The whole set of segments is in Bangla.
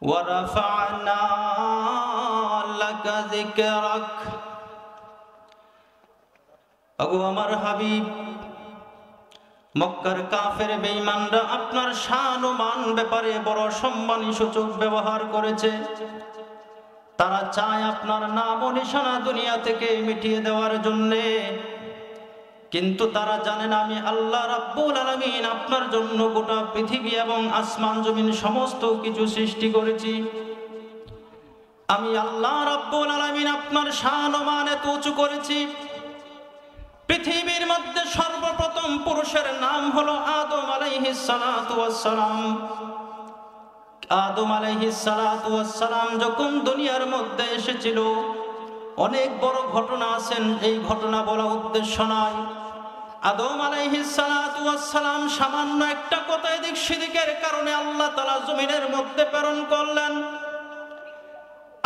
ورفعنا لك ذكرك আগো আমার হাবিব মক্কার কাফের বেঈমানরা আপনার শান ও মান ব্যাপারে বড় সম্মানী সূচক ব্যবহার করেছে। তারা চায় আপনার নাম ও নিশানা দুনিয়া থেকে মিটিয়ে দেওয়ার জন্য, কিন্তু তারা জানে না আমি আল্লাহ রাব্বুল আলামিন আপনার জন্য গোটা পৃথিবী এবং আসমান জমিন সমস্ত কিছু সৃষ্টি করেছি। আমি আল্লাহ রাব্বুল আলামিন আপনার শান ও মান এত উঁচু করেছি। পৃথিবীর মধ্যে সর্বপ্রথম পুরুষের নাম হলো আদম আলাইহিস সালাতু ওয়াস সালাম। আদম আলাইহিস সালাতু ওয়াস সালাম যখন দুনিয়ার মধ্যে এসেছিল, অনেক বড় ঘটনা আছেন, এই ঘটনা বলা উদ্দেশ্য নয়। আদম আলাইহিস সালাতু ওয়াস সালাম সামান্য একটা কথা এদিক সেদিকের কারণে আল্লাহ তাআলা জমিনের মধ্যে প্রেরণ করলেন।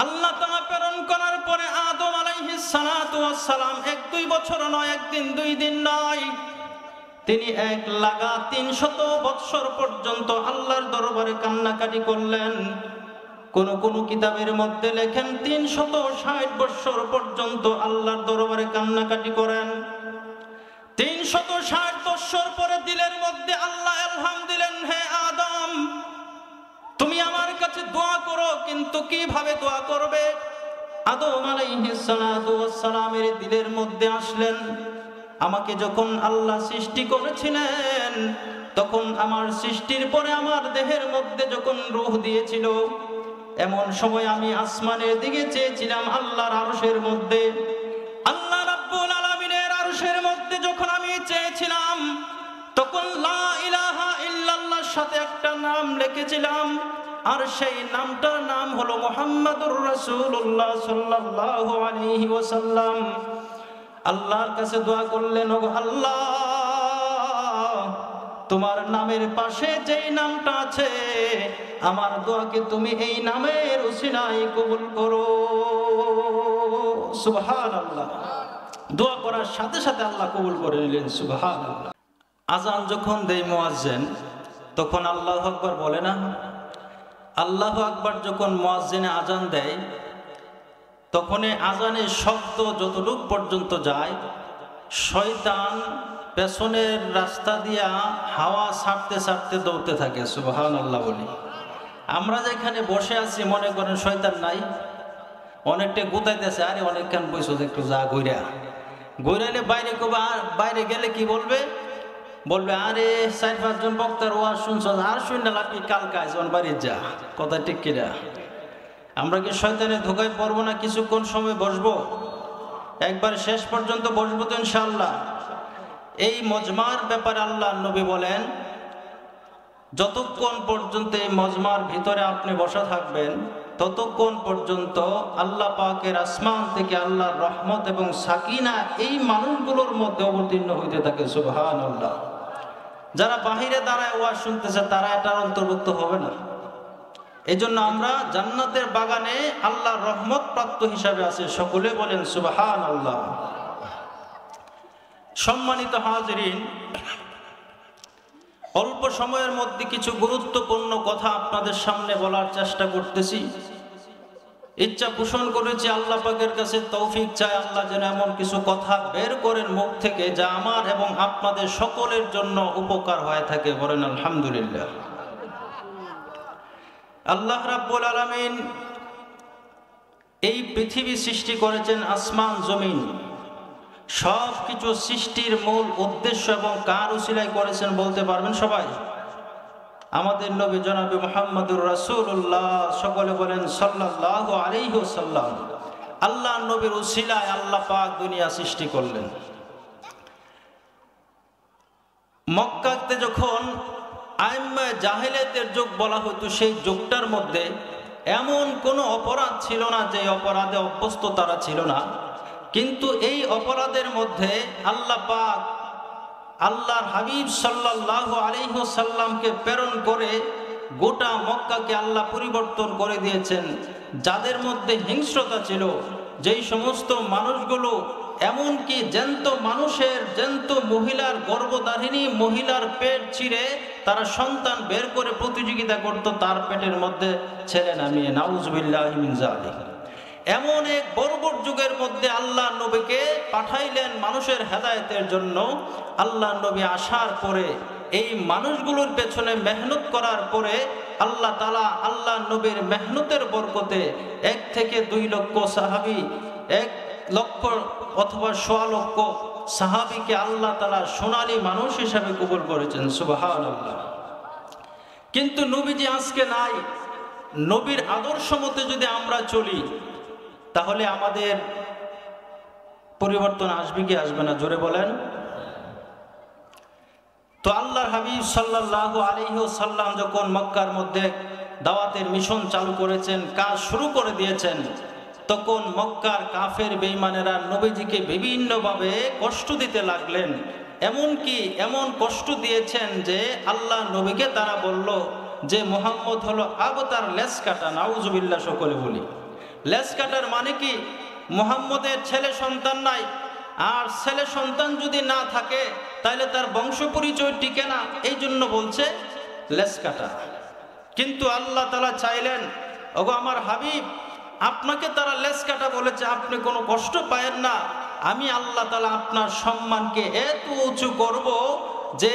আল্লাহ তাআলা প্রেরণ করার পরে আদম আলাইহিস সালাতু ওয়াস সালাম 1-2 বছর নয়, একদিন 2 দিন নয়, তিনি এক লাগা 300 বৎসর পর্যন্ত আল্লাহর দরবারে কান্নাকাটি করলেন। কোন কোন কিতাবের মধ্যে লেখেন 360 বৎসর পর্যন্ত আল্লাহর দরবারে কান্নাকাটি করেন। 360 বৎসর পরে দিলের মধ্যে আল্লাহ ইলহাম দিলেন, হে আদম তুমি আমার কাছে দোয়া করো, কিন্তু কিভাবে দোয়া করবে? আদম আলাইহিস সালাতু ওয়াস সালামের দিলের মধ্যে আসলেন, আমাকে যখন আল্লাহ সৃষ্টি করেছিলেন তখন আমার সৃষ্টির পরে আমার দেহের মধ্যে যখন রূহ দিয়েছিল, এমন সময় আমি আসমানের দিকে চেয়েছিলাম আল্লাহর আরশের মধ্যে। আল্লাহ রাব্বুল আলামিনের আরশের মধ্যে যখন আমি চেয়েছিলাম তখন লা ইলাহা ইল্লাল্লাহর সাথে একটা নাম লিখেছিলাম, আর সেই নামটার নাম হলো মুহাম্মাদুর রাসূলুল্লাহ সাল্লাল্লাহু আলাইহি ওয়াসাল্লাম। আল্লাহর কাছে দোয়া করলেন, ওগো আল্লাহ তোমার নামের পাশে যেই নামটা আছে আমার দোয়াকে তুমি এই নামের উসিলায় কবুল করো। সুবহানাল্লাহ। দোয়া করার সাথে সাথে আল্লাহ কবুল করে নিলেন। সুবহানাল্লাহ। আজান যখন দেয় মুয়াজ্জিন তখন আল্লাহু আকবার বলে না? আল্লাহু আকবার যখন মুয়াজ্জিনে আজান দেয় তখন আজানের শব্দ যতটুক পর্যন্ত যায়, শয়তান পেছনের রাস্তা দিয়া হাওয়া ছাড়তে ছাড়তে দৌড়তে থাকে। সুবহানাল্লাহ বলি। আমরা যেখানে বসে আছি মনে করেন শয়তান নাই, অনেকটা গুতাইতেছে, আরে অনেকক্ষণ বসে একটু যা ঘুরাইলে বাইরে কবে, বাইরে গেলে কি বলবে? বলবে আরে 4-5 জন বক্তার ওয়াজ শুনছ, আর শুনে লাপি কালকে আইস বাড়ি যা। কথা ঠিক কিনা? আমরা কি শয়তানের ধোকায় পড়বো না? কিছুক্ষণ সময় বসবো, একবার শেষ পর্যন্ত বসবো তো ইনশাআল্লাহ। এই মজমার ব্যাপারে আল্লাহ নবী বলেন, যতক্ষণ পর্যন্ত এই মজমার ভিতরে আপনি বসা থাকবেন ততক্ষণ পর্যন্ত আল্লাহ পাকের আসমান থেকে আল্লাহর রহমত এবং সাকিনা এই মানুষগুলোর মধ্যে অবতীর্ণ হইতে থাকে। সুবহানাল্লাহ। যারা বাহিরে দাঁড়ায় ওয়াজ শুনতেছে তারা এটার অন্তর্ভুক্ত হবে না। এই জন্য আমরা জান্নাতের বাগানে আল্লাহর রহমত প্রাপ্ত হিসাবে আছে। সকলে বলেন সুবহানাল্লাহ। সম্মানিত হাজিরিন, অল্প সময়ের মধ্যে কিছু গুরুত্বপূর্ণ কথা আপনাদের সামনে বলার চেষ্টা করতেছি। ইচ্ছা পোষণ করেছি আল্লাহ পাকের কাছে, তৌফিক চাই আল্লাহ যেন এমন কিছু কথা বের করেন মুখ থেকে যা আমার এবং আপনাদের সকলের জন্য উপকার হয়ে থাকে। বলেন আলহামদুলিল্লাহ। আল্লাহ রাব্বুল আলামিন এই পৃথিবী সৃষ্টি করেছেন, আসমান জমিন সব কিছু সৃষ্টির মূল উদ্দেশ্য এবং কার উসিলায় করেছেন বলতে পারবেন সবাই? আমাদের নবী জনাবে মুহাম্মদুর রাসূলুল্লাহ। সকলে বলেন সাল্লাল্লাহু আলাইহি ওয়াসাল্লাম। আল্লাহর নবীর উসিলায় আল্লাহ পাক দুনিয়া সৃষ্টি করলেন। মক্কাতে যখন আইম্মায়ে জাহেলিয়াতের যুগ বলা হতো, সেই যুগটার মধ্যে এমন কোনো অপরাধ ছিল না যে অপরাধে অভ্যস্ত তারা ছিল না। কিন্তু এই অপরাধের মধ্যে আল্লাহ পাক আল্লাহর হাবিব সাল্লাল্লাহু আলাইহি ওয়াসাল্লামকে প্রেরণ করে গোটা মক্কাকে আল্লাহ পরিবর্তন করে দিয়েছেন। যাদের মধ্যে হিংস্রতা ছিল, যেই সমস্ত মানুষগুলো এমনকি জ্যান্ত মানুষের, জ্যান্ত মহিলার গর্ভধারিণী মহিলার পেট ছিঁড়ে তারা সন্তান বের করে প্রতিযোগিতা করত তার পেটের মধ্যে ছেলে নামিয়ে, নাউজুবিল্লাহি মিন যালিক। এমন এক বর্বর যুগের মধ্যে আল্লাহ নবীকে পাঠাইলেন মানুষের হেদায়েতের জন্য। আল্লাহ নবী আসার পরে এই মানুষগুলোর পেছনে মেহনত করার পরে আল্লাহ তাআলা আল্লাহ নবীর মেহনতের বরকতে 1 থেকে 2 লক্ষ সাহাবী, 1 লক্ষ অথবা 1.25 লক্ষ সাহাবীকে আল্লাহ তাআলা সোনালী মানুষ হিসাবে কবুল করেছেন, সুবহানাল্লাহ। কিন্তু নবীজি আজকে নাই। নবীর আদর্শ মতে যদি আমরা চলি তাহলে আমাদের পরিবর্তন আসবে কি আসবে না, জোরে বলেন। তো আল্লাহর হাবিব সাল্লাল্লাহু আলাইহি ওয়াসাল্লাম যখন মক্কার মধ্যে দাওয়াতের মিশন চালু করেছেন, কাজ শুরু করে দিয়েছেন, তখন মক্কার কাফের বেঈমানেরা নবীজিকে বিভিন্নভাবে কষ্ট দিতে লাগলেন। এমনকি এমন কষ্ট দিয়েছেন যে আল্লাহ নবীকে তারা বলল যে মুহাম্মদ হলো আবতার লেজ কাটা, নাউজুবিল্লাহ, সকলে বলি। লেজ কাটার মানে কি? মুহাম্মদের ছেলে সন্তান নাই, আর ছেলে সন্তান যদি না থাকে তাহলে তার বংশ পরিচয় টিকে না, এই জন্য বলছে লেজ কাটা। কিন্তু আল্লাহ তাআলা চাইলেন, ওগো আমার হাবিব, আপনাকে তারা লেজ কাটা বলেছে, আপনি কোনো কষ্ট পায়েন না। আমি আল্লাহ তাআলা আপনার সম্মানকে এত উঁচু করব যে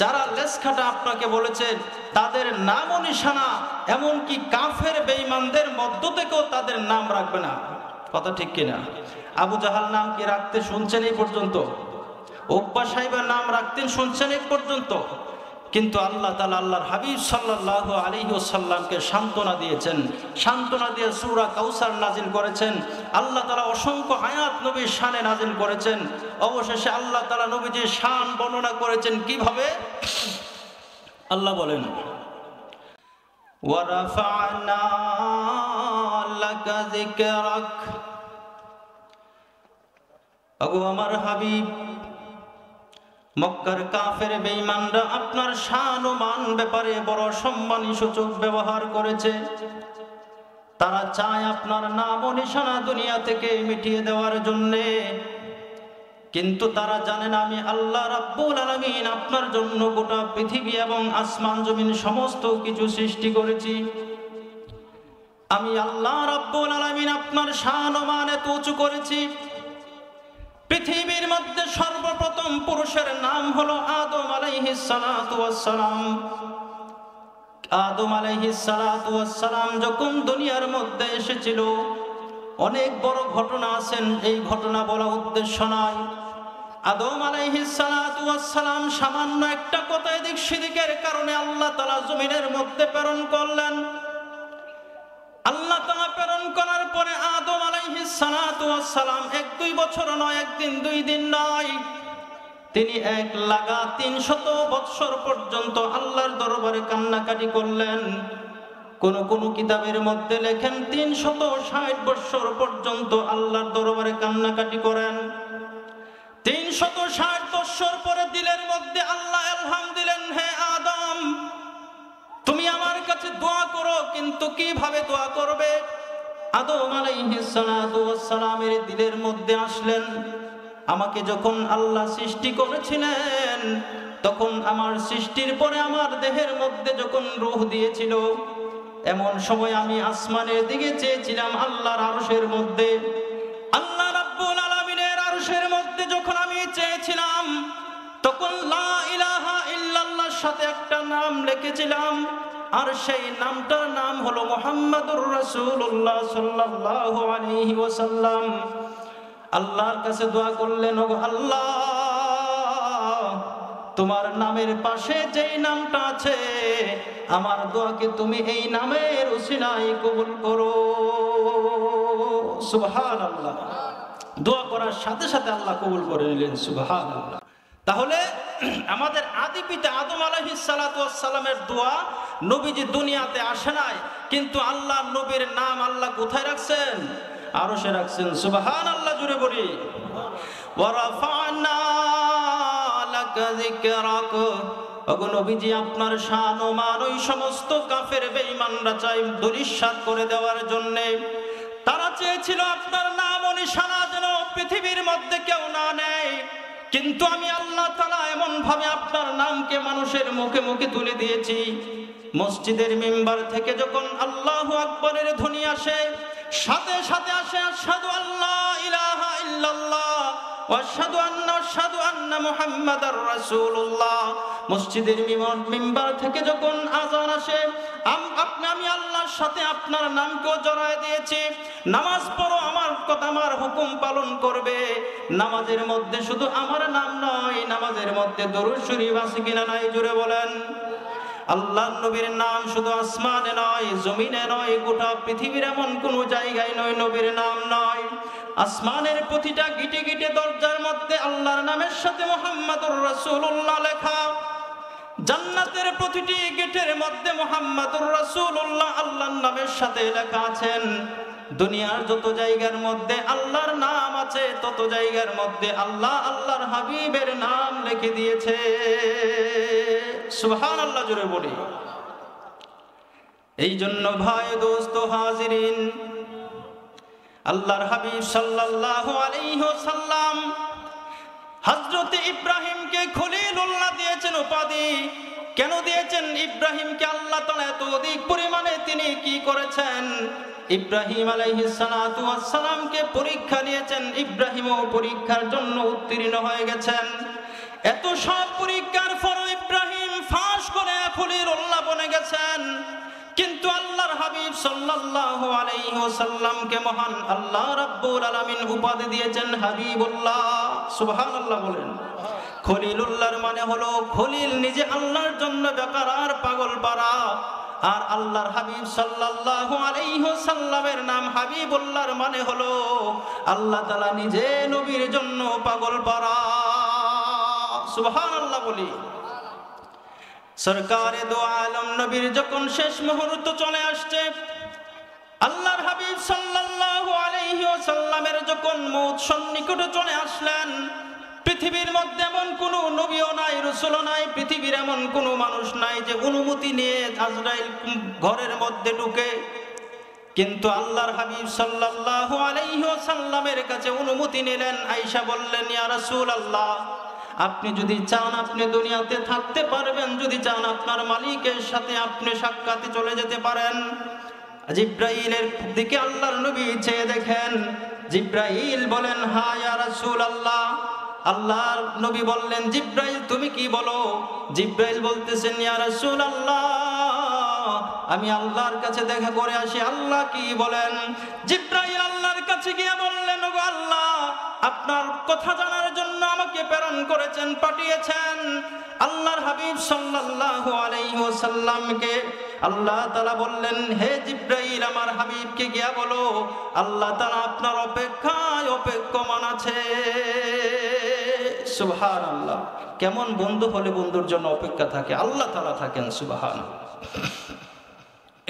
যারা লেজ কাটা আপনাকে বলেছেন তাদের নাম ও নিশানা এমনকি কাফের বেঈমানদের মধ্য থেকেও তাদের নাম রাখবে না। কথা ঠিক কিনা? আবু জাহাল নাম কি রাখতে শুনছেন এই পর্যন্ত? উকবা সাহেবের নাম রাখতেন শুনছেন এই পর্যন্ত? কিন্তু আল্লাহ তাআলা আল্লাহর হাবিব সাল্লাল্লাহু আলাইহি ওয়াসাল্লামকে সান্ত্বনা দিয়েছেন, সান্ত্বনা দিয়ে সূরা কাউসার নাজিল করেছেন। আল্লাহ তাআলা অসংখ্য আয়াত নবীর শানে নাজিল করেছেন। অবশেষে আল্লাহ তাআলা নবীজির শান বর্ণনা করেছেন কিভাবে? আল্লাহ বলেন, ওয়া রাফা'না লাকা যিকরাক। ওগো আমার হাবিব, মক্কার কাফের বেঈমানরা আপনার শান ও মান ব্যাপারে বড় সম্মানী সূচক ব্যবহার করেছে। তারা চায় আপনার নাম ও নিশানা দুনিয়া থেকে মিটিয়ে দেওয়ার জন্য। কিন্তু তারা জানে না আমি আল্লাহ রাব্বুল আলামিন আপনার জন্য গোটা পৃথিবী এবং আসমান জমিন সমস্ত কিছু সৃষ্টি করেছি। আমি আল্লাহ রাব্বুল আলামিন আপনার শান ও মান এত উঁচু করেছি। পৃথিবীর মধ্যে সর্বপ্রথম পুরুষের নাম হলো আদম আলাইহিস সালাতু ওয়াস সালাম। আদম আলাইহিস সালাতু ওয়াস সালাম যখন দুনিয়ার মধ্যে এসেছিল, অনেক বড় ঘটনা আছেন, এই ঘটনা বলা উদ্দেশ্য নয়। আদম আলাইহিস সালাতু ওয়াস সালাম সামান্য একটা কথা এদিক সেদিকের কারণে আল্লাহ তাআলা জমিনের মধ্যে প্রেরণ করলেন। আল্লাহ তাআলা প্রেরণ করার পরে আদম আলাইহিস সালাতু ওয়াস সালাম 1-2 বছর নয়, 1 দিন 2 দিন নয়, তিনি 1,300 বৎসর পর্যন্ত আল্লাহর দরবারে কান্নাকাটি করলেন। কোন কোন কিতাবের মধ্যে লেখেন 360 বৎসর পর্যন্ত আল্লাহর দরবারে কান্নাকাটি করেন। 360 বৎসর পরে দিলের মধ্যে আল্লাহ ইলহাম দিলেন, হে আদম, তুমি আমার কাছে দোয়া করো। কিন্তু কিভাবে দোয়া করবে? আদম আলাইহিস সালাতু ওয়াস সালামের দিলের মধ্যে আসলেন, আমাকে যখন আল্লাহ সৃষ্টি করেছিলেন তখন আমার সৃষ্টির পরে আমার দেহের মধ্যে যখন রূহ দিয়েছিল, এমন সময় আমি আসমানের দিকে চেয়েছিলাম আল্লাহর আরশের মধ্যে। আল্লাহ রাব্বুল আলামিনের আরশের মধ্যে যখন আমি চেয়েছিলাম তখন লা ইলাহা ইল্লাল্লাহর সাথে একটা নাম লিখেছিলাম, আর সেই নামটার নাম হলো মুহাম্মাদুর রাসূলুল্লাহ সাল্লাল্লাহু আলাইহি ওয়াসাল্লাম। আল্লাহর কাছে দোয়া করলেন, ওগো আল্লাহ, তোমার নামের পাশে যেই নামটা আছে আমার দোয়াকে তুমি এই নামের উসিলায় কবুল করো। সুবহানাল্লাহ। দোয়া করার সাথে সাথে আল্লাহ কবুল করে নিলেন, সুবহানাল্লাহ। তাহলে আমাদের আদি পিতা আদম আলাইহিস সালাতু ওয়াস সালামের দোয়া, নবীজি দুনিয়াতে আসে নাই, কিন্তু আল্লাহ নবীর নাম আল্লাহ কোথায় রাখছেন? আরশে রাখছেন, সুবহানাল্লাহ, জুড়ে বলি। ওয়া রাফা'না লাকা যিকরাক। ওগো নবীজি, আপনার শান ও মান ওই সমস্ত কাফের বেঈমানরা চাই দুলিশাত করে দেওয়ার জন্য। তারা চেয়েছিল আপনার নাম ও নিশানা যেন পৃথিবীর মধ্যে কেউ না নেয়। কিন্তু আমি আল্লাহ তাআলা এমন ভাবে আপনার নামকে মানুষের মুখে মুখে তুলে দিয়েছি, মসজিদের মিম্বার থেকে যখন আল্লাহু আকবারের ধ্বনি আসে, সাথে সাথে আসে আশহাদু আল্লা ইলাহা ইল্লাল্লাহ ওয়া আশহাদু আন্না মুহাম্মাদার রাসূলুল্লাহ। মসজিদের মিম্বার থেকে যখন আযান আসে, আমি আল্লাহর সাথে আপনার নামকেও জড়ায় দিয়েছি। নামাজ পড়ো, আমার কথা আমার হুকুম পালন করবে। নামাজের মধ্যে শুধু আমার নাম নয়, নামাজের মধ্যে দরুদ শরীফ আছে কিনা নাই জোরে বলেন। আল্লাহর নবীর নাম শুধু আসমানে নয়, জমিনে নয়, গোটা পৃথিবীর এমন কোন জায়গায় নয় নবীর নাম নয়। আসমানের প্রতিটা গিটে গিটে দরজার মধ্যে আল্লাহর নামের সাথে মুহাম্মাদুর রাসূলুল্লাহ লেখা। জান্নাতের প্রতিটি গেটের মধ্যে মুহাম্মাদুর রাসূলুল্লাহ আল্লাহর নামের সাথে লেখা আছেন। দুনিয়ার যত জায়গার মধ্যে আল্লাহর নাম আছে, তত জায়গার মধ্যে আল্লাহ আল্লাহর হাবিবের নাম লিখে দিয়েছে। সুবহানাল্লাহ জোরে বলি। এই জন্য ভাই দোস্ত হাজিরিন, আল্লাহর হাবিব সাল্লাল্লাহু আলাইহি ওয়াসাল্লাম হযরত ইব্রাহিমকে খলিলুল্লাহ দিয়েছেন উপাধি। কেন দিয়েছেন? ইব্রাহিমকে আল্লাহ তাআলা এত অধিক পরিমাণে তিনি কি করেছেন? ইব্রাহিম আলাইহিস সালাতু ওয়াস সালামকে পরীক্ষা নিয়েছেন। ইব্রাহিমও পরীক্ষার জন্য উত্তীর্ণ হয়ে গেছেন। এত সব পরীক্ষার পরও ইব্রাহিম ফাঁস করে খলিলুল্লাহ বনে গেছেন। কিন্তু আল্লাহর হাবিব সাল্লাল্লাহু আলাইহি ওয়াসাল্লামকে মহান আল্লাহ রাব্বুল আলামিন উপাধি দিয়েছেন হাবিবুল্লাহ। সুবহানাল্লাহ বলেন। খলিলুল্লাহর মানে হলো খলিল নিজে আল্লাহর জন্য বেকার পাগল পারা, আর আল্লাহর হাবিব সাল্লাল্লাহু আলাইহি ওয়াসাল্লামের নাম হাবিবুল্লাহর মানে হলো আল্লাহ তাআলা নিজে নবীর জন্য পাগল পারা। সুবহানাল্লাহ বলি। সরকারে দো আলম নবীর যখন শেষ মুহূর্ত চলে আসছে, আল্লাহর হাবিব সাল্লাল্লাহু আলাইহি ওয়াসাল্লামের যখন মওত সন্নিকটে চলে আসলেন, পৃথিবীর মধ্যে এমন কোন নবীও নাই, রাসূলও নাই, পৃথিবীর এমন কোন মানুষ নাই যে অনুমতি নিয়ে আজরাইল ঘরের মধ্যে ঢুকে। কিন্তু আল্লাহর হাবিব সাল্লাল্লাহু আলাইহি ওয়াসাল্লামের কাছে অনুমতি নিলেন। আয়েশা বললেন, ইয়া রাসূলুল্লাহ, আপনি যদি চান আপনি দুনিয়াতে থাকতে পারবেন, যদি চান আপনার মালিকের সাথে আপনি সাক্ষাতে চলে যেতে পারেন। জিব্রাইলের দিকে আল্লাহর নবী চেয়ে দেখেন। জিব্রাইল বলেন, হ্যাঁ ইয়া রাসূলুল্লাহ। আল্লাহর নবী বললেন, জিব্রাইল তুমি কি বলো? জিব্রাইল বলতেছেন, ইয়া রাসূলুল্লাহ, আমি আল্লাহর কাছে দেখা করে আসি। আল্লাহ কি বলেন? জিব্রাইল আল্লাহর কাছে গিয়ে বললেন, ওগো আল্লাহ, আপনার কথা জানার জন্য আমাকে প্রেরণ করেছেন, পাঠিয়েছেন। আল্লাহর হাবিব সাল্লাল্লাহু আলাইহি ওয়াসাল্লামকে আল্লাহ তাআলা বললেন, হে জিব্রাইল, আমার হাবিবকে গিয়া বলো আল্লাহ তাআলা আপনার অপেক্ষায় অপেক্ষমান আছে। সুবহানাল্লাহ। কেমন বন্ধু হলে বন্ধুর জন্য অপেক্ষা থাকে? আল্লাহ তাআলা থাকেন। সুবহানাল্লাহ।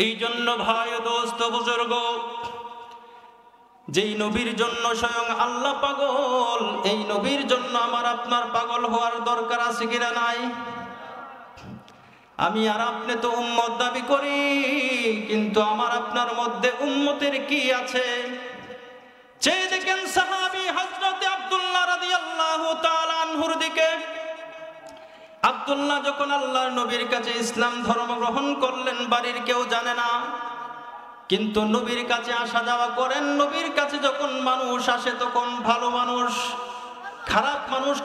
এই জন্য ভাই দোস্ত বুজুর্গ, যেই নবীর জন্য স্বয়ং আল্লাহ পাগল, এই নবীর জন্য আমার আপনার পাগল হওয়ার দরকার আছে কিনা নাই? আমি আর আপনি তো উম্মত দাবি করি, কিন্তু আমার আপনার মধ্যে উম্মতের কি আছে? চেয়ে দেখেন সাহাবী হযরত আব্দুল্লাহ রাদিয়াল্লাহু তাআলা আনহুর দিকে। আব্দুল্লাহ যখন আল্লাহর নবীর কাছে ইসলাম ধর্ম গ্রহণ করলেন, বাড়ির কেউ জানে না, কিন্তু নবীর কাছে আসা যাওয়া করেন। নবীর কাছে যখন মানুষ আসে, তখন ভালো মানুষ,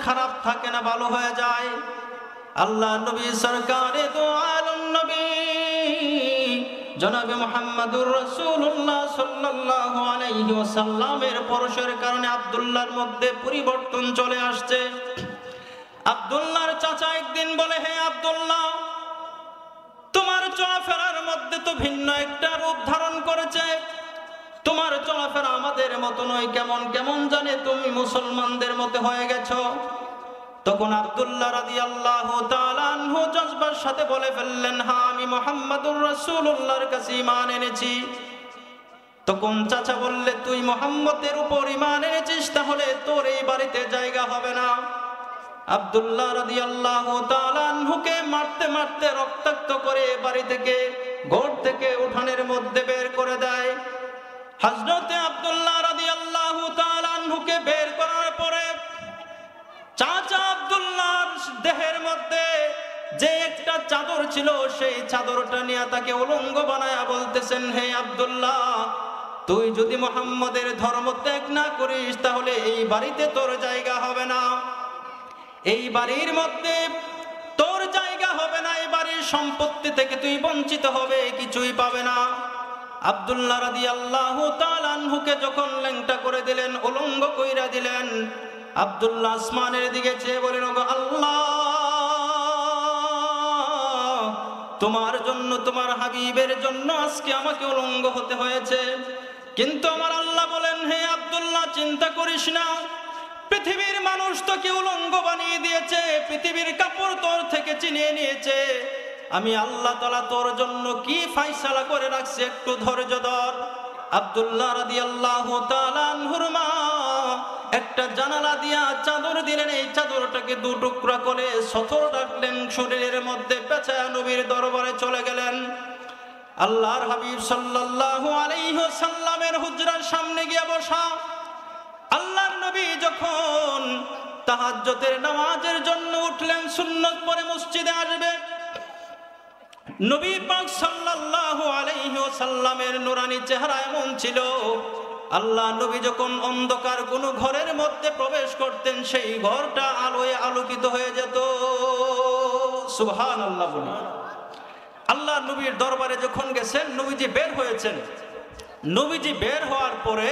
খারাপ থাকে না, ভালো হয়ে যায়। আল্লাহ নবী সরকারে দো আলম নবী জনাবে মুহাম্মাদুর রাসূলুল্লাহ সাল্লাল্লাহু আলাইহি ওয়াসাল্লামের পরশের কারণে আব্দুল্লাহর মধ্যে পরিবর্তন চলে আসছে। আব্দুল্লাহর চাচা একদিন বলে, হে আব্দুল্লাহ, তোমার চলাফেরার মধ্যে তো ভিন্ন একটা রূপ ধারণ করেছে, তোমার চলাফেরা আমাদের মতো নয়, কেমন কেমন জানে তুমি মুসলমানদের মতো হয়ে গেছো। তখন আব্দুল্লাহ রাদিয়াল্লাহু তাআলা আনহু জজবার সাথে বলে ফেললেন, হ্যাঁ, আমি মুহাম্মাদুর রাসূলুল্লাহর কাছে ঈমান এনেছি। তখন চাচা বললে, তুই মুহাম্মদের উপর ঈমান এনেছিস, তাহলে তোর এই বাড়িতে জায়গা হবে না। আব্দুল্লাহ রাদিয়াল্লাহু তাআলা আনহুকে মারতে মারতে রক্তাক্ত করে বাড়ি থেকে, ঘর থেকে উঠানের মধ্যে বের করে দেয়। হযরতে আব্দুল্লাহ রাদিয়াল্লাহু তাআলা আনহুকে বের করার পরে চাচা যে একটা চাদর ছিল সেই চাদরটা নিয়ে তাকে উলঙ্গ বানায়া বলতেছেন, হে আব্দুল্লাহ, তুই যদি মুহাম্মদের ধর্ম ত্যাগ না করিস তাহলে এই বাড়িতে তোর জায়গা হবে না, এই বাড়ির মধ্যে তোর জায়গা হবে না, এই বাড়ির সম্পত্তি থেকে তুই বঞ্চিত হবে, কিছুই পাবে না। আব্দুল্লাহ রাদিয়াল্লাহু তাআলা আনহুকে যখন ল্যাংটা করে দিলেন, উলঙ্গ কইরা দিলেন, আব্দুল্লাহ আসমানের দিকে চেয়ে বলেন, ওগো আল্লাহ, তোমার জন্য, তোমার হাবিবের জন্য আজকে আমাকে উলঙ্গ হতে হয়েছে। কিন্তু আমার আল্লাহ বলেন, হে আব্দুল্লাহ, চিন্তা করিস না, পৃথিবীর মানুষ তোকে উলঙ্গ বানিয়ে দিয়েছে, পৃথিবীর কাপড় তোর থেকে ছিনিয়ে নিয়েছে, আমি আল্লাহ তাআলা তোর জন্য কি ফয়সালা করে রাখছি, একটু ধৈর্য ধর। আব্দুল্লাহ রাদিয়াল্লাহু তাআলা আনহুর মা একটা জানালা দিয়া চাদর দিলেন, এই চাদরটাকে দু টুকরা করে সতর রাখলেন শরীরের মধ্যে, পেঁচায়া নবীর দরবারে চলে গেলেন। আল্লাহর হাবিব সাল্লাল্লাহু আলাইহি ওয়াসাল্লামের হুজরার সামনে গিয়ে বসা। আল্লাহর নবী যখন তাহাজ্জুদের নামাজের জন্য উঠলেন, সুন্নত পড়ে মসজিদে আসবে, নবী পাক সাল্লাল্লাহু আলাইহি ওয়াসাল্লামের নূরানী চেহারা এমন ছিল, আল্লাহ নবী যখন অন্ধকার কোন ঘরের মধ্যে প্রবেশ করতেন সেই ঘরটা আলোয় আলোকিত হয়ে যেত। সুবহানাল্লাহ বলি। আল্লাহ নবীর দরবারে যখন গেছেন, নবীজি বের হয়েছেন, নবীজি বের হওয়ার পরে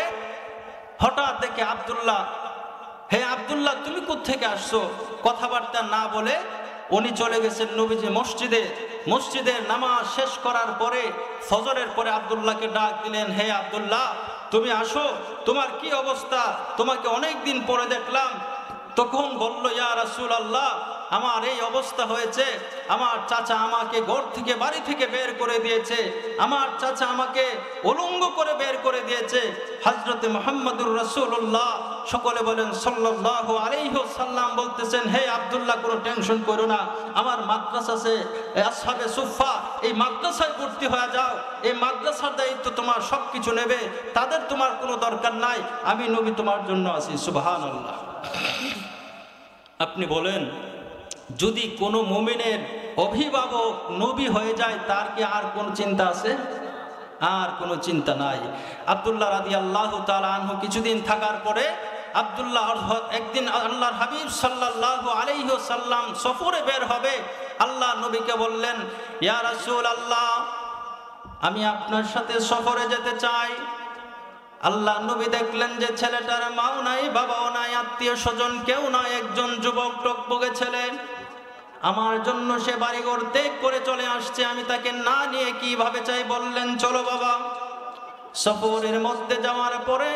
হঠাৎ দেখে আব্দুল্লাহ, হে আব্দুল্লাহ, তুমি কোত্থেকে আসছো? কথাবার্তা না বলে উনি চলে গেছেন নবীজি মসজিদে। মসজিদের নামাজ শেষ করার পরে ফজরের পরে আব্দুল্লাহকে ডাক দিলেন, হে আব্দুল্লাহ, তুমি আসো, তোমার কি অবস্থা, তোমাকে অনেক দিন পরে দেখলাম। তখন বলল, ইয়া রাসূলুল্লাহ, আমার এই অবস্থা হয়েছে, আমার চাচা আমাকে ঘর থেকে, বাড়ি থেকে বের করে দিয়েছে, আমার চাচা আমাকে উলঙ্গ করে বের করে দিয়েছে। হযরতে মুহাম্মদুর রাসূলুল্লাহ, সকলে বলেন সাল্লাল্লাহু আলাইহি ওয়াসাল্লাম, বলতেছেন, হে আব্দুল্লাহ, কোনো টেনশন করো না, আমার মাদ্রাসা আছে আসহাবে সুফা, এই মাদ্রাসায় ভর্তি হয়ে যাও, এই মাদ্রাসার দায়িত্ব তোমার, সবকিছু নেবে, তাদের তোমার কোনো দরকার নাই, আমি নবী তোমার জন্য আছি। সুবহানাল্লাহ। আপনি বলেন, যদি কোনো মুমিনের অভিভাবক নবী হয়ে যায়, তার কি আর কোনো চিন্তা আছে? আর কোনো চিন্তা নাই। আব্দুল্লাহ রাদিয়াল্লাহু তাআলা আনহু কিছুদিন থাকার পরে আব্দুল্লাহ একদিন আল্লাহর হাবিব সাল্লাল্লাহু আলাইহি ওয়াসাল্লাম সফরে বের হবে। আল্লাহ নবীকে বললেন, ইয়া রাসূলুল্লাহ, আমি আপনার সাথে সফরে যেতে চাই। আল্লাহ নবী দেখলেন যে ছেলেটার মাও নাই, বাবাও নাই, আত্মীয় স্বজন কেউ নাই, একজন যুবক টকবগে ছেলে, আমার জন্য সে বাড়িঘর ত্যাগ করে চলে আসছে, আমি তাকে না নিয়ে কিভাবে চাই? বললেন, চলো বাবা। সফরের মধ্যে যাওয়ার পরে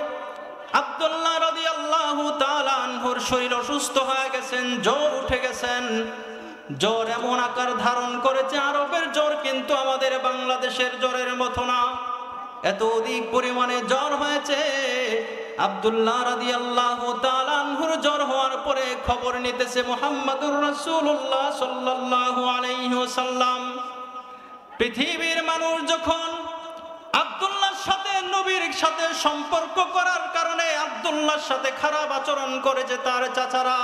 আব্দুল্লাহ রাদিয়াল্লাহু তাআলা আনহুর শরীর অসুস্থ হয়ে গেছেন, জ্বর উঠে গেছেন। জ্বর এমন আকার ধারণ করেছে, আরবের জ্বর কিন্তু আমাদের বাংলাদেশের জ্বরের মতো না, এত অধিক পরিমাণে জ্বর হয়েছে। আব্দুল্লাহ রাদিয়াল্লাহু তাআলা আনহুর জ্বর হওয়ার পরে খবর নিতেছে মুহাম্মদুর রাসূলুল্লাহ সাল্লাল্লাহু আলাইহি ওয়াসাল্লাম। পৃথিবীর মানুষ যখন আব্দুল্লাহর সাথে, নবীর সাথে সম্পর্ক করার কারণে আব্দুল্লাহর সাথে খারাপ আচরণ করেছে তার চাচারা,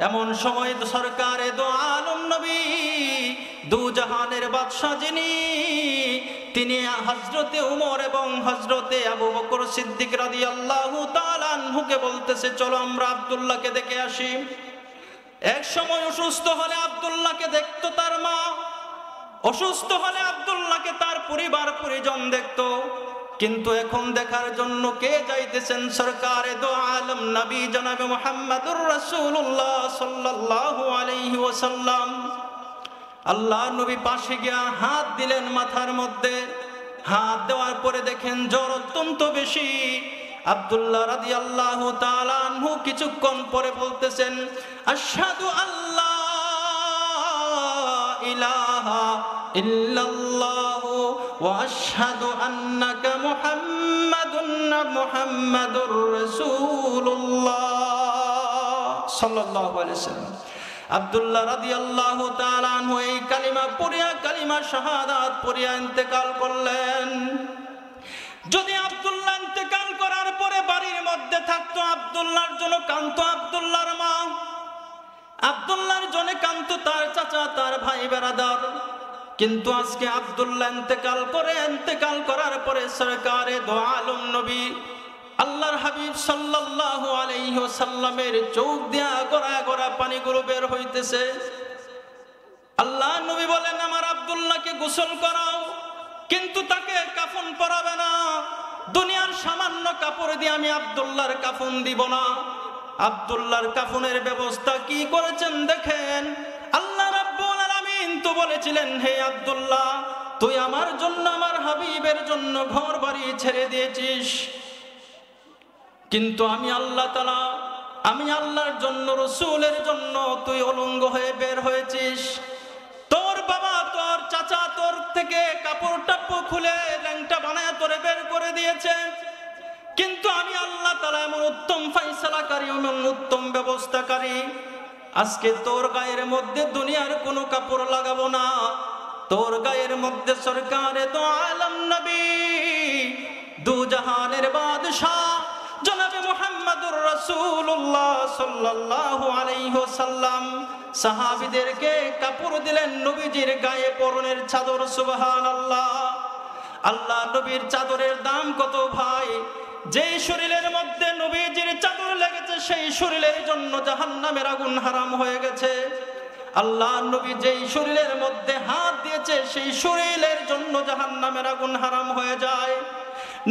এমন সময় সরকারে দো আলম নবী, দু জাহানের বাদশা যিনি, তিনি হযরতে উমর এবং হযরতে আবু বকর সিদ্দিক রাদিয়াল্লাহু তাআলা আনহুকে বলতেছে, চলো আমরা আব্দুল্লাহকে দেখে আসি। এক সময় অসুস্থ হলে আব্দুল্লাহকে দেখতো তার মা, অসুস্থ হলে আব্দুল্লাহকে তার পরিবার পরিজন দেখতো, কিন্তু এখন দেখার জন্য কে যাইতেছেন? সরকারে দো আলম নবী জনাবে মুহাম্মদুর রাসূলুল্লাহ সাল্লাল্লাহু আলাইহি ওয়াসাল্লাম। আল্লাহ নবী পাশে গিয়া হাত দিলেন মাথার মধ্যে, হাত দেওয়ার পরে দেখেন জ্বর অত্যন্ত বেশি। আব্দুল্লাহ রাদিয়াল্লাহু তাআলা আনহু কিছুক্ষণ পরে বলতেছেন, আশহাদু আল্লা ইলাহা ইল্লাল্লাহু ওয়া আশহাদু আন্নাকা মুহাম্মাদুর রাসূলুল্লাহ সাল্লাল্লাহু আলাইহি ওয়াসাল্লাম। আব্দুল্লাহ রাদিয়াল্লাহু তাআলা আনহু এই কালিমা পড়িয়া, কালিমা শাহাদাত পড়িয়া ইন্তেকাল করলেন। যদি আব্দুল্লাহ ইন্তেকাল করার পরে বাড়ির মধ্যে থাকতো, আব্দুল্লাহর জন্য কাঁদতো আব্দুল্লাহর মা। আব্দুল্লাহর জন্য কান্ত তার চাচা, তার ভাই বেরাদার। কিন্তু আজকে আব্দুল্লাহ ইন্তেকাল করার পরে সরকারে দো আলম নবী আল্লাহর হাবিব সাল্লাল্লাহু আলাইহি ওয়াসাল্লামের চোখ দিয়া গড়া গড়া পানিগুলো বের হইতেছে। আল্লাহ নবী বলেন, আমার আব্দুল্লাহকে গোসল করাও, কিন্তু তাকে কাফন পরাবে না। দুনিয়ার সামান্য কাপড় দিয়ে আমি আব্দুল্লাহর কাফন দিব না। আব্দুল্লাহর কাফনের ব্যবস্থা কি করেছেন দেখেন। আল্লাহ রাব্বুল আলামিন তো বলেছিলেন, হে আব্দুল্লাহ, তুই আমার জন্য, আমার হাবিবের জন্য ঘর বাড়ি ছেড়ে দিয়েছিস, কিন্তু আমি আল্লাহ তাআলা, আমি আল্লাহর জন্য, রাসূলের জন্য তুই উলঙ্গ হয়ে বের হয়েছিস। তোর বাবা, তোর চাচা তোর থেকে কাপড় টাপ্পু খুলে ল্যাংটা বানায় তোরে বের করে দিয়েছে, কিন্তু আমি আল্লাহ তাআলা এমন উত্তম ফয়সালাকারী এবং উত্তম ব্যবস্থাকারী, আজকে তোর গায়ের মধ্যে দুনিয়ার কোনো কাপড় লাগাবো না। তোর গায়ের মধ্যে সরকারে দো আলম নবী, দু জাহানের বাদশাহ জনাবে মুহাম্মদুর রাসূলুল্লাহ সাল্লাল্লাহু আলাইহি ওয়াসাল্লাম সাহাবীদেরকে কাপড় দিলেন, নবীজির গায়ে পরনের চাদর। সুবহানাল্লাহ। আল্লাহ নবীর চাদরের দাম কত ভাই! যেই শরীরের মধ্যে নবীজির চাদর লেগেছে সেই শরীরের জন্য জাহান্নামের আগুন হারাম হয়ে গেছে। আল্লাহ নবী যেই শরীরের মধ্যে হাত দিয়েছে সেই শরীরের জন্য জাহান্নামের আগুন হারাম হয়ে যায়।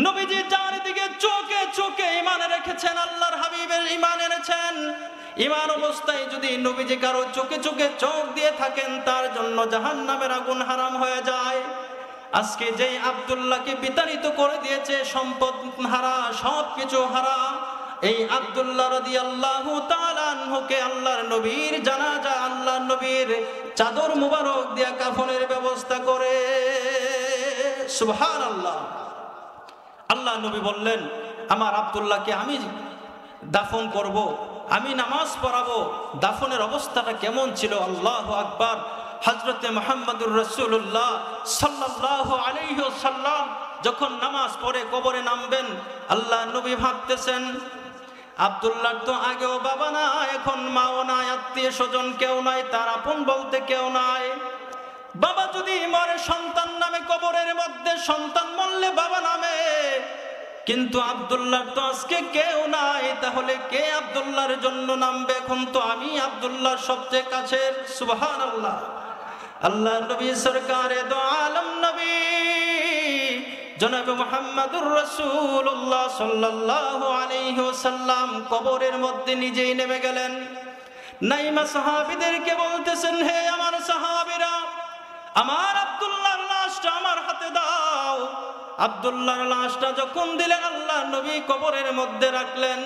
নবীজি চারিদিকে চোখে চোখে ঈমান রেখেছেন, আল্লাহর হাবিবের ঈমান এনেছেন। ঈমান অবস্থায় যদি নবীজি কারো চোখে চোখে চোখ দিয়ে থাকেন, তার জন্য জাহান্নামের আগুন হারাম হয়ে যায়। আজকে যেই আব্দুল্লাহকে বিতাড়িত করে দিয়েছে, সম্পদ হারা, সবকিছু হারা, এই আব্দুল্লাহ রাদিয়াল্লাহু তাআলা আনহুকে আল্লাহর নবীর জানাজা, আল্লাহর নবীর চাদর মুবারক দিয়া কাফনের ব্যবস্থা করে। সুবহানাল্লাহ। আল্লাহ নবী বললেন, আমার আব্দুল্লাহকে আমি দাফন করব, আমি নামাজ পড়াবো। দাফনের অবস্থাটা কেমন ছিল? আল্লাহু আকবার। হযরতে মুহাম্মদুর রাসূলুল্লাহ সাল্লাল্লাহু আলাইহি ওয়াসাল্লাম যখন নামাজ পড়ে কবরে নামবেন, আল্লাহ নবী ভাবতেছেন, আব্দুল্লাহর তো আগেও বাবা না, এখন মাও নাই, আত্মীয় স্বজন কেউ নাই, তার আপন বলতে কেউ নাই। বাবা যদি মরে সন্তান নামে কবরের মধ্যে, সন্তান মরলে বাবা নামে, কিন্তু আব্দুল্লাহর তো আজকে কেউ নাই, তাহলে কে আব্দুল্লাহর জন্য নামবে? এখন তো আমি আব্দুল্লাহর সবচেয়ে কাছের। সুবহানাল্লাহ। আল্লাহ নবী সরকারে দো আলম নবী জনাবে মুহাম্মদুর রাসূলুল্লাহ সাল্লাল্লাহু আলাইহি ওয়াসাল্লাম কবরের মধ্যে নিজেই নেমে গেলেন। নাইমা সাহাবীদেরকে বলতেছেন, হে আমার সাহাবীরা, আমার আব্দুল্লাহর লাশটা আমার হাতে দাও। আব্দুল্লাহর লাশটা যখন দিলেন, আল্লাহ নবী কবরের মধ্যে রাখলেন।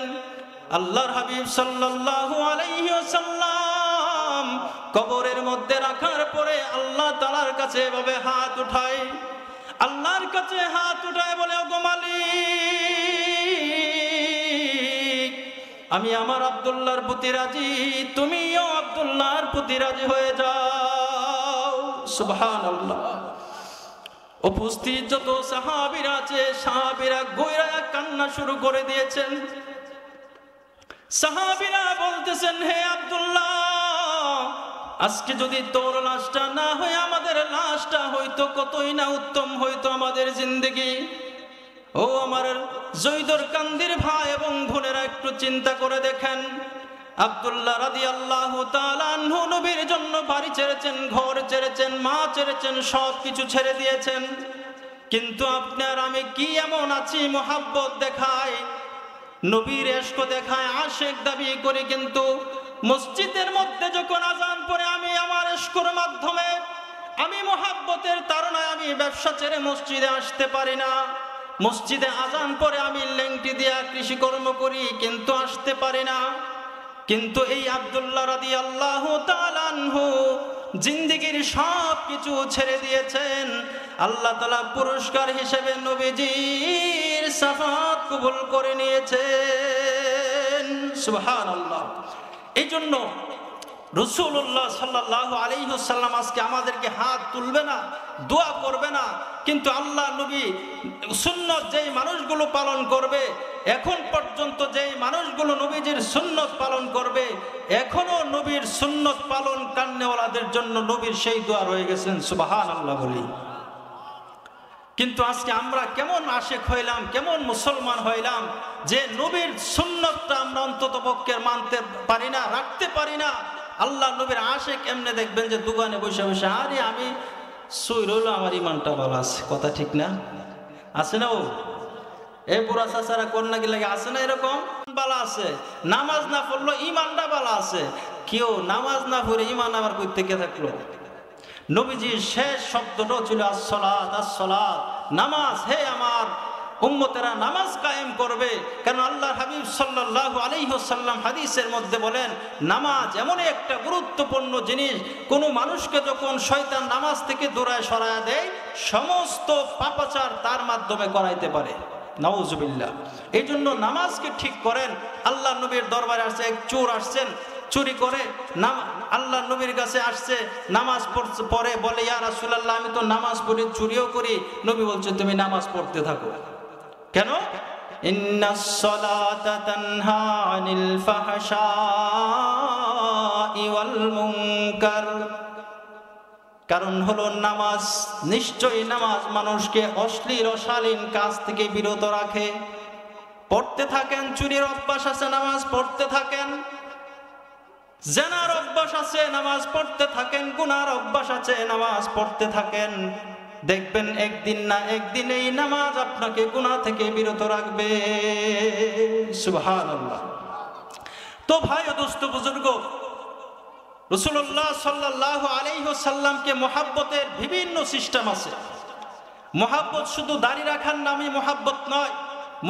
আল্লাহর হাবিব সাল্লাল্লাহু আলাইহি ওয়াসাল্লাম কবরের মধ্যে রাখার পরে আল্লাহ তাআলার কাছে এভাবে হাত উঠায়, আল্লাহর কাছে হাত উঠায় বলে, ওগো মালিক, আমি আমার আব্দুল্লাহর প্রতি রাজি, তুমিও আব্দুল্লাহর প্রতি রাজি হয়ে যাও। সুবহানাল্লাহ। উপস্থিত যত সাহাবীরা আছে, সাহাবীরা গয়রা কান্না শুরু করে দিয়েছেন। সাহাবীরা বলতেছেন, হে আব্দুল্লাহ, আজকে যদি তোর লাশটা না হয় আমাদের লাশটা হয়তো কতই না উত্তম হয়তো আমাদের জিন্দেগি। ও আমার জৈদর কান্দির ভাই এবং বোনেরা, একটু চিন্তা করে দেখেন, আব্দুল্লাহ রাদিয়াল্লাহু তাআলা আনহু নবীর জন্য বাড়ি ছেড়েছেন, ঘর ছেড়েছেন, মা ছেড়েছেন, সব কিছু ছেড়ে দিয়েছেন, কিন্তু আপনার আমি কি এমন আছি, মোহাব্বত দেখায়, নবীর ইশক দেখায়, আশিক দাবি করি, কিন্তু মসজিদের মধ্যে যখন আজান পড়ে আমি আমার ইশকের মাধ্যমে, আমি মোহাব্বতের তাড়নায় আমি ব্যবসা ছেড়ে মসজিদে আসতে পারি না। মসজিদে আজান পড়ে আমি লেংটি দিয়া কৃষিকর্ম করি, কিন্তু আসতে পারি না। কিন্তু এই আব্দুল্লাহ রাদিয়াল্লাহু তাআলা আনহু জিন্দেগীর সব কিছু ছেড়ে দিয়েছেন। আল্লাহ তাআলা পুরস্কার হিসেবে নবীজির শাফাত কবুল করে নিয়েছেন। সুবহানাল্লাহ। এই জন্য রাসূলুল্লাহ সাল্লাল্লাহু আলাইহি ওয়াসাল্লাম আজকে আমাদেরকে হাত তুলবে না, দোয়া করবে না, কিন্তু আল্লাহ নবী সুন্নত যেই মানুষগুলো পালন করবে, এখন পর্যন্ত যেই মানুষগুলো নবীজির সুন্নত পালন করবে, এখনো নবীর সুন্নত পালন কান্নেওয়ালাদের জন্য নবীর সেই দোয়া রয়ে গেছেন, সুবহানাল্লাহ বলি। কিন্তু আজকে আমরা কেমন আশেক হইলাম, কেমন মুসলমান হইলাম যে নবীর সুন্নতটা আমরা অন্তত পক্ষে মানতে পারি না, রাখতে পারি না। আল্লাহ নবীর আশেক এমনি দেখবেন যে দোকানে বসে বসে, আরে আমি সুই রইল, আমার ইমানটা ভালো আছে, কথা ঠিক না? আছে না? ও এই বুড়া চাচারা কন্যা কি লাগে, আছে না এরকম? বালা আছে, নামাজ না পড়লো ইমানটা বালা আছে। কেউ নামাজ না পড়ে ইমান আবার কই থেকে থাকলো? নবীজির শেষ শব্দটাও ছিল আসসালাত, আসসালাত, নামাজ। হে আমার উম্মতেরা নামাজ কায়েম করবে, কারণ আল্লাহর হাবিব সাল্লাল্লাহু আলাইহি ওয়াসাল্লাম হাদিসের মধ্যে বলেন, নামাজ এমন একটা গুরুত্বপূর্ণ জিনিস, কোনো মানুষকে যখন শয়তান নামাজ থেকে দূরে সরায় দেয়, সমস্ত পাপাচার তার মাধ্যমে করাইতে পারে। নাউজুবিল্লাহ। এই জন্য নামাজকে ঠিক করেন। আল্লাহ নবীর দরবারে আসছে এক চোর, আসছেন চুরি করে, আল্লাহ নবীর কাছে আসছে, নামাজ পড়ে বলে, ইয়া রাসূলুল্লাহ আমি তো নামাজ পড়ি, চুরিও করি। নবী বলছে তুমি নামাজ পড়তে থাকো। কেন? ইন্নাস সালাতা তানহা আনিল ফাহশাই ওয়াল মুনকার। কারণ হলো নামাজ, নিশ্চয়ই নামাজ মানুষকে অশ্লীল অশালীন কাজ থেকে বিরত রাখে। পড়তে থাকেন, চুরির অভ্যাস আছে নামাজ পড়তে থাকেন, জেনার অভ্যাস আছে নামাজ পড়তে থাকেন, গুনার অভ্যাস আছে নামাজ পড়তে থাকেন। দেখবেন একদিন না একদিন এই নামাজ আপনাকে গুনাহ থেকে বিরত রাখবে। সুবহানাল্লাহ। তো ভাই ও দোস্ত বুজুর্গ, রাসূলুল্লাহ সাল্লাল্লাহু আলাইহি ওয়াসাল্লামকে মহাব্বতের বিভিন্ন সিস্টেম আছে। মহাব্বত শুধু দাড়ি রাখার নামই মহাব্বত নয়,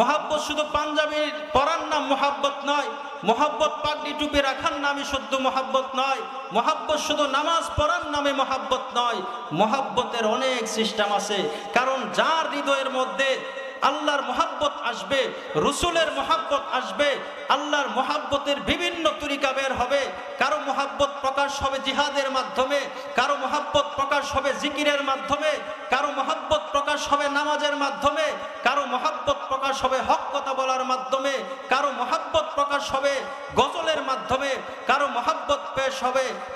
মহাব্বত শুধু পাঞ্জাবি পরার নাম মহাব্বত নয়, মহাব্বত পাগড়ি টুপি রাখার নামই শুদ্ধ মহাব্বত নয়, মহাব্বত শুধু নামাজ পড়ার নামে মহাব্বত নয়। মহাব্বতের অনেক সিস্টেম আছে। কারণ যার হৃদয়ের মধ্যে আল্লাহর মহাব্বত আসবে, রসুলের মহাব্বত আসবে, আল্লাহর মহাব্বতের বিভিন্ন তরিকা বের হবে। কারো মহাব্বত প্রকাশ হবে জিহাদের মাধ্যমে, কারো মহাব্বত প্রকাশ হবে জিকিরের মাধ্যমে, কারো মহাব্বত প্রকাশ হবে নামাজের মাধ্যমে, কারো মহাব্বত প্রকাশ হবে হক কথা বলার মাধ্যমে, কারো মহাব্বত প্রকাশ হবে গজলের মাধ্যমে, কারো মহাব্বত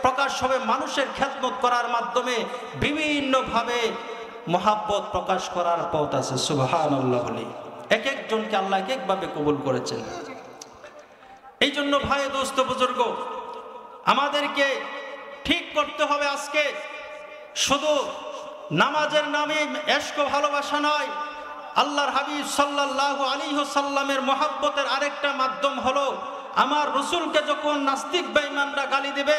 প্রকাশ হবে মানুষের খেদমত করার মাধ্যমে। বিভিন্নভাবে মহাব্বত প্রকাশ করার পথ আছে। সুবহানাল্লাহ বলি। এক একজনকে আল্লাহ এক একভাবে কবুল করেছেন। এই জন্য ভাই দোস্ত বুজুর্গ, আমাদেরকে ঠিক করতে হবে আজকে শুধু নামাজের নামে এশক ভালোবাসা নয়, আল্লাহর হাবিব সাল্লাল্লাহু আলাইহি ওয়াসাল্লামের মহাব্বতের আরেকটা মাধ্যম হলো, আমার রসুলকে যখন নাস্তিক বেঈমানরা গালি দিবে,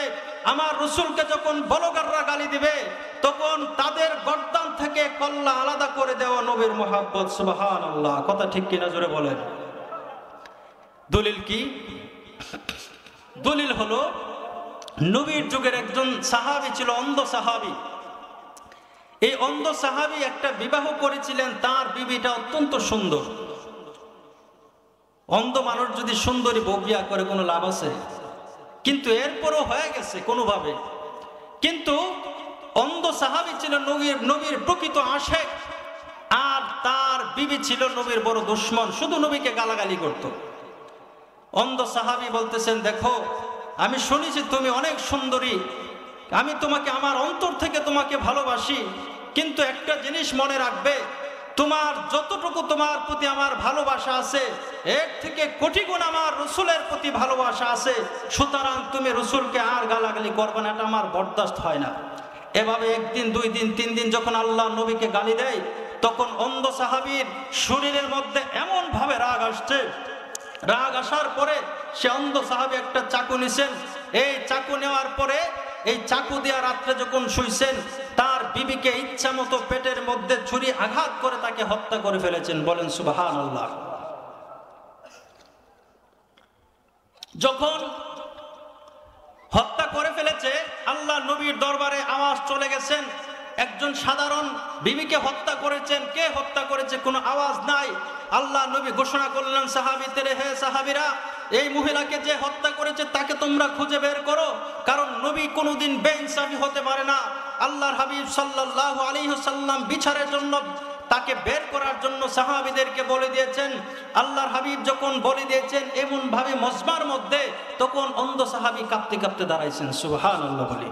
আমার রসুলকে যখন বলগাররা গালি দিবে, তখন তাদের গর্দান থেকে কল্লা আলাদা করে দেওয়া নবীর মহাব্বত। সুবহানাল্লাহ। কথা ঠিক কিনা জোরে বলেন। দলিল কি? দলিল হলো, নবীর যুগের একজন সাহাবী ছিল, অন্ধ সাহাবী। এই অন্ধ সাহাবী একটা বিবাহ করেছিলেন, তার বিবিটা অত্যন্ত সুন্দর। অন্ধ মানুষ যদি সুন্দরী বউ বিয়া করে কোনো লাভ আছে? কিন্তু এরপরও হয়ে গেছে কোনোভাবে। কিন্তু অন্ধ সাহাবী ছিল নবীর প্রকৃত আশেক, আর তার বিবি ছিল নবীর বড় দুশমন, শুধু নবীকে গালাগালি করত। অন্ধ সাহাবী বলতেছেন, দেখো আমি শুনেছি তুমি অনেক সুন্দরী, আমি তোমাকে আমার অন্তর থেকে তোমাকে ভালোবাসি, কিন্তু একটা জিনিস মনে রাখবে, তোমার যতটুকু তোমার প্রতি আমার ভালোবাসা আছে, এর থেকে কোটি গুণ আমার রসুলের প্রতি ভালোবাসা আছে। সুতরাং তুমি রসুলকে আর গালাগালি করবে না, এটা আমার বরদাস্ত হয় না। এভাবে একদিন, দুই দিন, তিন দিন যখন আল্লাহ নবীকে গালি দেয়, তখন অন্ধ সাহাবীর শরীরের মধ্যে এমন ভাবে রাগ আসছে, রাগ আসার পরে সে অন্ধ সাহাবী একটা চাকু নিছেন। এই চাকু নেওয়ার পরে, এই চাকু দিয়া রাত্রে যখন শুইছেন, তার বিবিকে ইচ্ছা মতো পেটের মধ্যে ছুরি আঘাত করে তাকে হত্যা করে ফেলেছেন। বলেন সুবহানাল্লাহ। যখন হত্যা করে ফেলেছে, আল্লাহ নবীর দরবারে আওয়াজ চলে গেছেন, একজন সাধারণ বিবিকে হত্যা করেছেন। কে হত্যা করেছে কোনো আওয়াজ নাই। আল্লাহ নবী ঘোষণা করলেন সাহাবীদের, হে সাহাবীরা, এই মহিলাকে যে হত্যা করেছে তাকে তোমরা খুঁজে বের করো, কারণ নবী কোনোদিন বেইনসাফি হতে পারে না। আল্লাহর হাবিব সাল্লাল্লাহু আলাইহি ওয়াসাল্লাম বিচারের জন্য তাকে বের করার জন্য সাহাবীদেরকে বলে দিয়েছেন। আল্লাহর হাবিব যখন বলে দিয়েছেন এমন ভাবে মজমার মধ্যে, তখন অন্ধ সাহাবী কাঁপতে কাঁপতে দাঁড়াইছেন। সুবহানাল্লাহ বলি।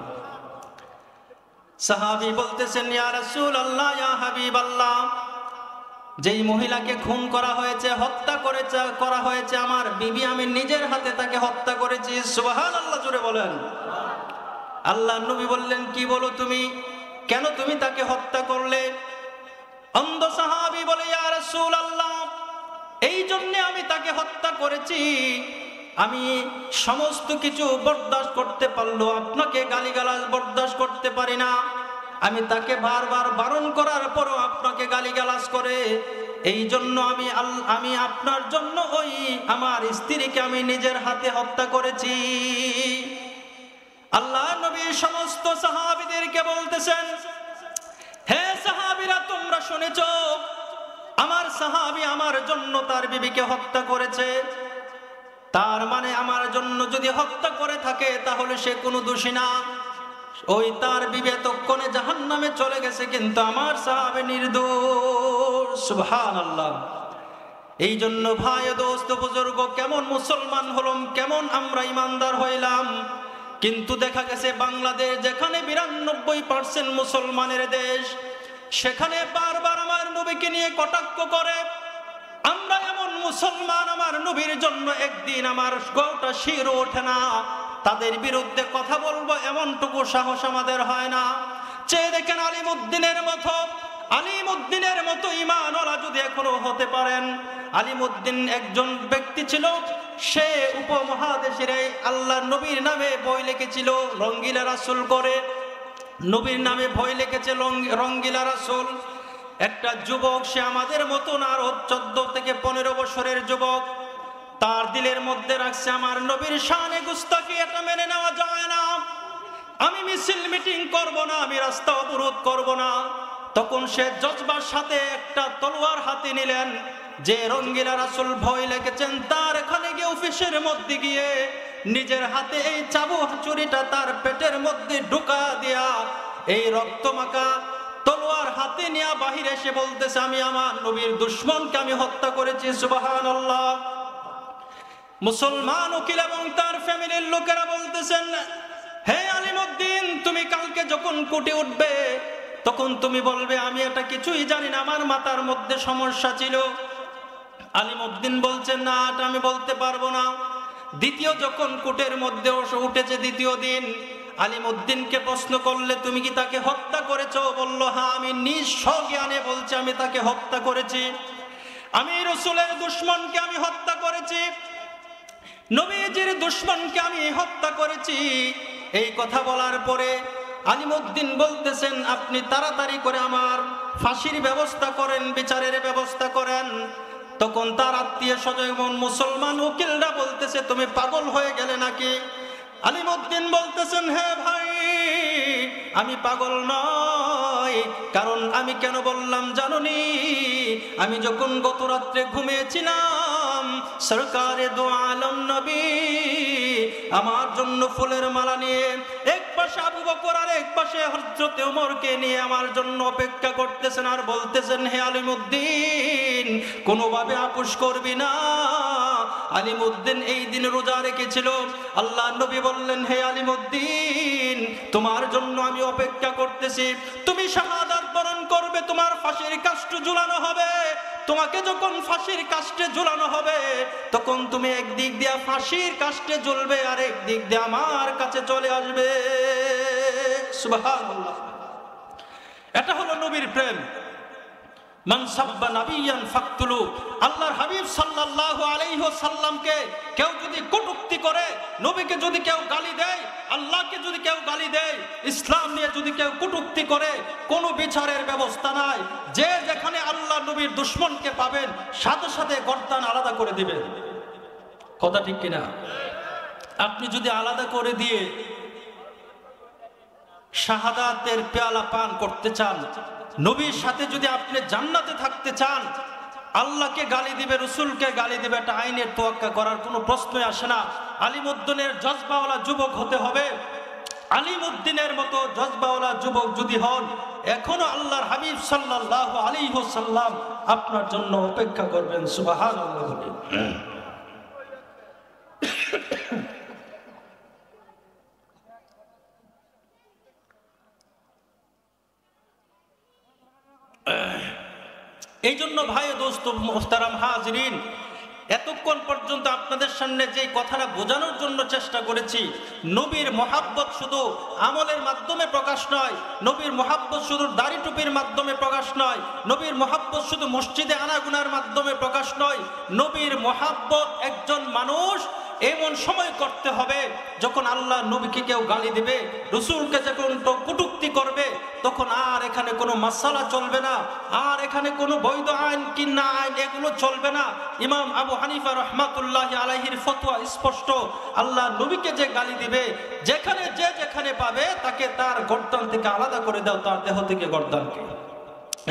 সাহাবী বলতেছেন, ইয়া রাসূলুল্লাহ, ইয়া হাবিবাল্লাহ, যেই মহিলাকে খুন করা হয়েছে, হত্যা করা হয়েছে আমার বিবি, আমি নিজের হাতে তাকে হত্যা করেছি। সুবহানাল্লাহ জোরে বলেন। আল্লাহ নবী বললেন, কি বলো তুমি, কেন তুমি তাকে হত্যা করলে? অন্ধ সাহাবী বলে, ইয়া রাসূলুল্লাহ, এই জন্য আমি তাকে হত্যা করেছি, আমি সমস্ত কিছু বরদাস্ত করতে পারলেও আপনাকে গালিগালাজ বরদাস্ত করতে পারি না। আমি তাকে বারবার বারণ করার পরও আপনাকে গালিগালাজ করে, এই জন্য আমি আপনার জন্য ওই আমার স্ত্রীকে আমি নিজের হাতে হত্যা করেছি। আল্লাহ নবী সমস্ত সাহাবীদেরকে বলতেছেন, হে সাহাবীরা, তোমরা শুনেছ আমার সাহাবী আমার জন্য তার বিবিকে হত্যা করেছে। তার মানে আমার জন্য যদি হত্যা করে থাকে তাহলে সে কোনো দোষী না। ওই তার বিবি এতক্ষণে জাহান্নামে চলে গেছে, কিন্তু আমার সাহাবী নির্দোষ। সুবহানাল্লাহ। এই জন্য ভাই দোস্ত বুজুর্গ, কেমন মুসলমান হলাম, কেমন আমরা ইমানদার হইলাম, কিন্তু দেখা গেছে বাংলাদেশ যেখানে ৯২% মুসলমানের দেশ, সেখানে বারবার আমার নবীকে নিয়ে কটাক্ষ করে। আমরা এমন মুসলমান, আমার নবীর জন্য একদিন আমার গলাটা শির ওঠে না, তাদের বিরুদ্ধে কথা বলবো এমনটুকু সাহস আমাদের হয় না। চেয়ে দেখেন আলিমউদ্দিনের মতো ঈমানওয়ালা যদি এখনো হতে পারেন। আলিমউদ্দিন একজন ব্যক্তি ছিল, সে উপমহাদেশের আল্লাহ নবীর নামে বই লিখেছিল রঙ্গিলা রাসূল করে, নবীর নামে বই লিখেছে রঙ্গিলা রাসূল। একটা যুবক, সে আমাদের মতন আরো 14 থেকে 15 বছরের যুবক, তার দিলের মধ্যে রাখছে আমার নবীর শানে গুস্তাখি, এটা মেনে নেওয়া যায় না, আমি মিছিল মিটিং করব না, আমি রাস্তা অবরোধ করব না। তখন সে জজবার সাথে একটা তলোয়ার হাতে নিলেন, যে রঙ্গিলা রাসূল ভয় লেগেছেন, তার এখানে গিয়ে অফিসের মধ্যে গিয়ে নিজের হাতে এই চাবুক ছুরিটা তার পেটের মধ্যে ঢুকা দিয়া এই রক্তমাখা তলোয়ার হাতে নিয়ে বাহিরে এসে বলতেছে, আমি আমার নবীর দুশমনকে আমি হত্যা করেছি। সুবহানাল্লাহ। মুসলমান উকিল এবং তার ফ্যামিলির লোকেরা বলতেছেন, হে আলিমউদ্দিন, তুমি কালকে যখন কোর্টে উঠবে তখন তুমি বলবে আমি এটা কিছুই জানি না, আমার মাথার মধ্যে সমস্যা ছিল। আলিমউদ্দিন বলছেন, না, এটা আমি বলতে পারবো না। দ্বিতীয় যখন কোর্টের মধ্যে উঠেছে, দ্বিতীয় দিন, আলিমউদ্দিনকে প্রশ্ন করলে, তুমি কি তাকে হত্যা করেছো? বলল, হ্যাঁ, আমি নিজ স্বজ্ঞানে বলছি আমি তাকে হত্যা করেছি, আমি রাসূলের দুশমনকে আমি হত্যা করেছি, নবীজির দুশমনকে আমি হত্যা করেছি। এই কথা বলার পরে আলিমউদ্দিন বলতেছেন, আপনি তাড়াতাড়ি করে আমার ফাঁসির ব্যবস্থা করেন, বিচারের ব্যবস্থা করেন। তখন তার আত্মীয় স্বজন মুসলমান উকিলরা বলতেছে, তুমি পাগল হয়ে গেলে নাকি? আলিমউদ্দিন বলতেছেন, হে ভাই, আমি পাগল নয়, কারণ আমি কেন বললাম জানোনি? আমি যখন গত রাত্রে ঘুমিয়েছিলাম, সরকারে দো আলম নবী আমার জন্য ফুলের মালা নিয়ে এক পাশে আবু বকর আর এক পাশে হযরত ওমরকে নিয়ে আমার জন্য অপেক্ষা করতেছেন, আর বলতেছেন, হে আলিমউদ্দিন, কোনোভাবে আপোষ করবি না। আলিমউদ্দিন এই দিন রোজা রেখেছিল। আল্লাহ নবী বললেন, হে আলিমউদ্দিন, তোমার জন্য আমি অপেক্ষা করতেছি, তুমি শাহাদাত বরণ করবে, তোমার ফাঁসির কাষ্ঠ ঝুলানো হবে। তোমাকে যখন ফাঁসির কাষ্ঠে ঝুলানো হবে তখন তুমি একদিক দিয়ে ফাঁসির কাষ্ঠে ঝুলবে, আর একদিক দিয়ে আমার কাছে চলে আসবে। সুবহানাল্লাহ। এটা হলো নবীর প্রেম। মান সাব্বা নাবিয়ান ফাকতুলু। আল্লাহর হাবিব সাল্লাল্লাহু আলাইহি ওয়াসাল্লামকে কেউ যদি কটূক্তি করে, নবীকে যদি কেউ গালি দেয়, আল্লাহকে যদি কেউ গালি দেয়, ইসলাম নিয়ে যদি কেউ কটূক্তি করে, কোনো বিচারের ব্যবস্থা নাই। যে যেখানে আল্লাহ নবীর দুশমনকে পাবেন, সাথে সাথে গর্দান আলাদা করে দিবেন। কথা ঠিক কিনা? আপনি যদি আলাদা করে দিয়ে শাহাদাতের পেয়ালা পান করতে চান, নবীর সাথে যদি আপনি জান্নাতে থাকতে চান, আল্লাহকে গালি দিবে, রসুলকে গালি দিবে, এটা আইনের তোয়াক্কা করার কোনো প্রশ্নই আসে না। আলিমউদ্দিনের জজবাওয়ালা যুবক হতে হবে। আলিমউদ্দিনের মতো জজবাওয়ালা যুবক যদি হন, এখনো আল্লাহর হাবিব সাল্লাল্লাহু আলাইহি ওয়াসাল্লাম আপনার জন্য অপেক্ষা করবেন। সুবহানাল্লাহ বলেন। এই জন্য ভাই দোস্ত মোহতারাম হাজরিন, এতক্ষণ পর্যন্ত আপনাদের সামনে যে কথাটা বোঝানোর জন্য চেষ্টা করেছি, নবীর মহাব্বত শুধু আমলের মাধ্যমে প্রকাশ নয়, নবীর মহাব্বত শুধু দাড়ি টুপির মাধ্যমে প্রকাশ নয়, নবীর মহাব্বত শুধু মসজিদে আনাগুনার মাধ্যমে প্রকাশ নয়। নবীর মহাব্বত একজন মানুষ এমন সময় করতে হবে যখন আল্লাহ নবীকে কেউ গালি দিবে, রসুলকে যখন কটূক্তি করবে, তখন আর এখানে কোনো মাসালা চলবে না, আর এখানে কোনো বৈধ আইন কিন্না আইন এগুলো চলবে না। ইমাম আবু হানিফা রহমাতুল্লাহি আলাইহির ফতোয়া স্পষ্ট, আল্লাহ নবীকে যে গালি দিবে, যেখানে যে যেখানে পাবে তাকে তার গর্দান থেকে আলাদা করে দাও, তার দেহ থেকে গর্দানকে।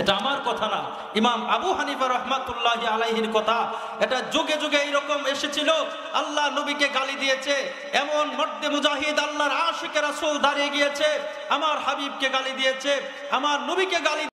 এটা আমার কথা না, ইমাম আবু হানিফা রহমাতুল্লাহি আলাইহির কথা। এটা যুগে যুগে এইরকম এসেছিল, আল্লাহ নবীকে গালি দিয়েছে, এমন মর্দে মুজাহিদ আল্লাহর আশিকে রাসূল দাঁড়িয়ে গিয়েছে, আমার হাবিবকে গালি দিয়েছে, আমার নবীকে গালি